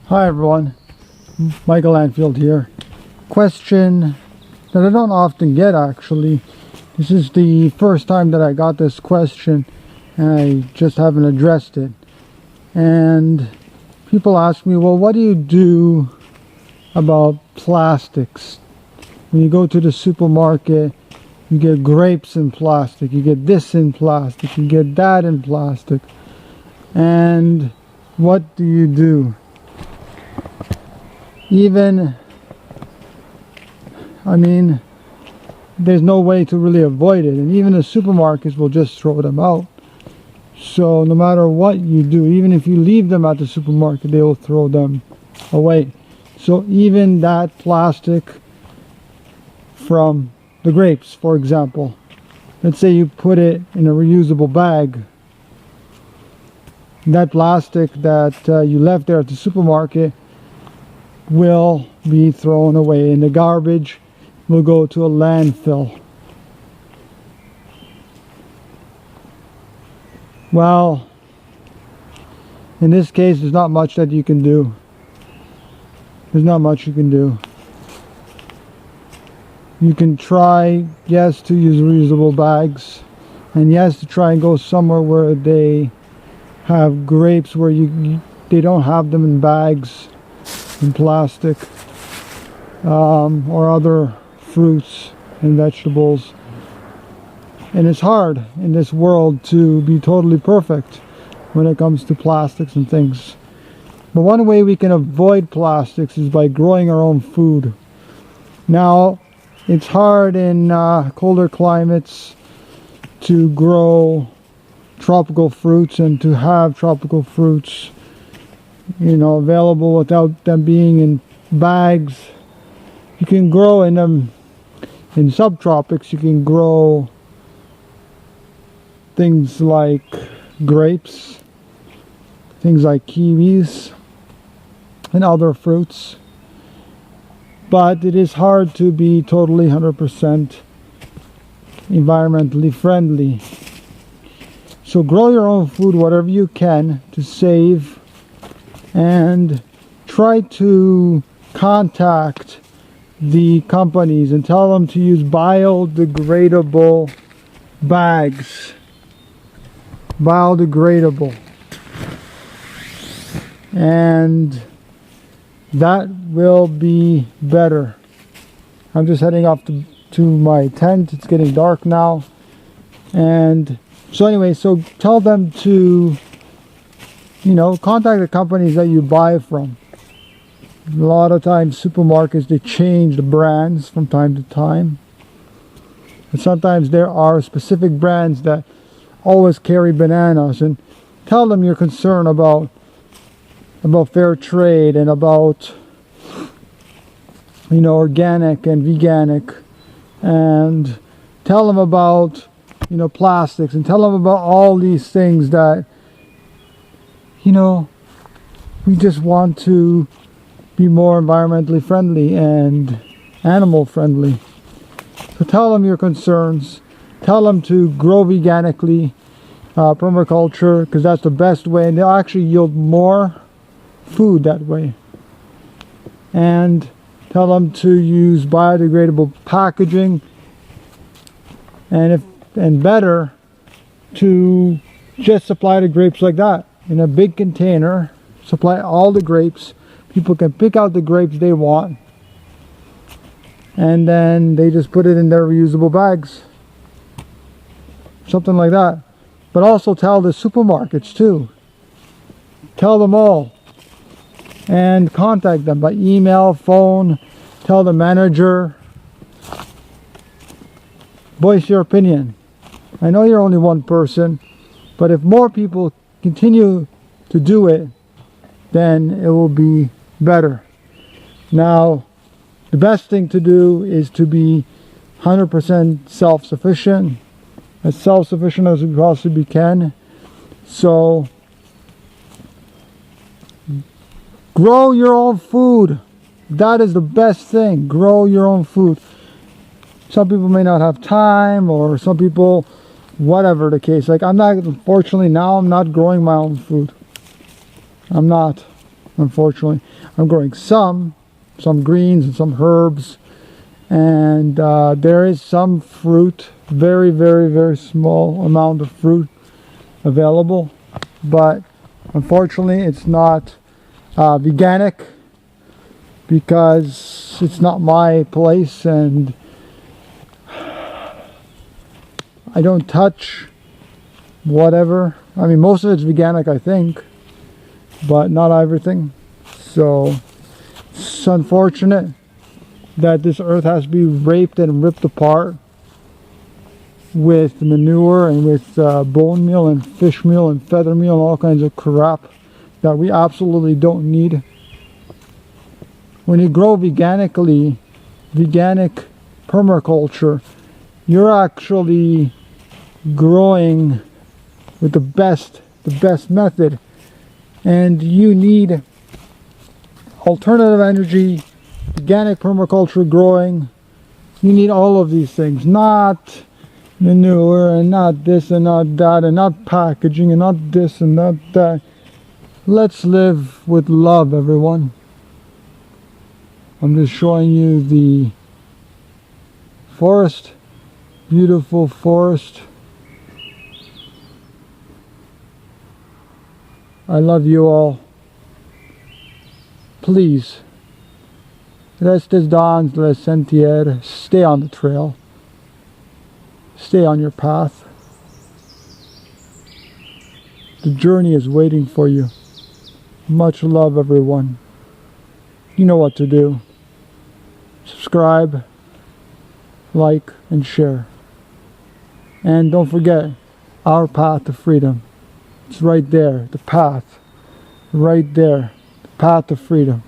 Hi everyone, Michael Anfield here. Question that I don't often get actually. This is the first time that I got this question and I just haven't addressed it. And people ask me, well, what do you do about plastics? When you go to the supermarket, you get grapes in plastic, you get this in plastic, you get that in plastic. And what do you do? There's no way to really avoid it, and even the supermarkets will just throw them out. So no matter what you do, even if you leave them at the supermarket, they will throw them away. So even that plastic from the grapes, for example, let's say you put it in a reusable bag, that plastic that you left there at the supermarket will be thrown away, and the garbage will go to a landfill. Well, in this case, there's not much that you can do. There's not much you can do. You can try, yes, to use reusable bags, and yes, to try and go somewhere where they have grapes where they don't have them in bags, in plastic, or other fruits and vegetables. And it's hard in this world to be totally perfect when it comes to plastics and things. But one way we can avoid plastics is by growing our own food. Now, it's hard in colder climates to grow tropical fruits and to have tropical fruits, available without them being in bags. You can grow in them in subtropics. You can grow things like grapes, things like kiwis, and other fruits. But it is hard to be totally 100% environmentally friendly. So grow your own food, whatever you can, to save, and try to contact the companies and tell them to use biodegradable bags. Biodegradable. And that will be better. I'm just heading off to my tent. It's getting dark now. And so anyway, so tell them to, contact the companies that you buy from. A lot of times supermarkets, they change the brands from time to time. And sometimes there are specific brands that always carry bananas, and tell them your concern about fair trade and about organic and veganic, and tell them about plastics, and tell them about all these things that we just want to be more environmentally friendly and animal friendly. So tell them your concerns. Tell them to grow veganically, permaculture, because that's the best way, and they'll actually yield more food that way. And tell them to use biodegradable packaging, and better to just supply the grapes like that in a big container. Supply all the grapes. People can pick out the grapes they want, and then they just put it in their reusable bags. Something like that. But also tell the supermarkets too. Tell them all. And contact them by email, phone. Tell the manager. Voice your opinion. I know you're only one person, but if more people continue to do it, then it will be better. Now, the best thing to do is to be 100% self-sufficient, as self-sufficient as we possibly can. So grow your own food. That is the best thing. Grow your own food. Some people may not have time, or some people, whatever the case. Like, unfortunately now I'm not growing my own food. I'm not. unfortunately. I'm growing some greens and some herbs, and there is some fruit, very, very, very small amount of fruit available, but unfortunately it's not veganic, because it's not my place, and I don't touch whatever. I mean, most of it's veganic, I think, but not everything. So it's unfortunate that this earth has to be raped and ripped apart with manure and with bone meal and fish meal and feather meal and all kinds of crap that we absolutely don't need. When you grow veganically, veganic permaculture, you're actually growing with the best method, and you need alternative energy, organic permaculture growing. You need all of these things, not manure and not this and not that and not packaging and not this and not that. Let's live with love, everyone. I'm just showing you the forest, beautiful forest. I love you all. Please, restes dans le sentier. Stay on the trail. Stay on your path. The journey is waiting for you. Much love, everyone. You know what to do. Subscribe, like, and share. And don't forget, our path to freedom. It's right there, the path. Right there, the path to freedom.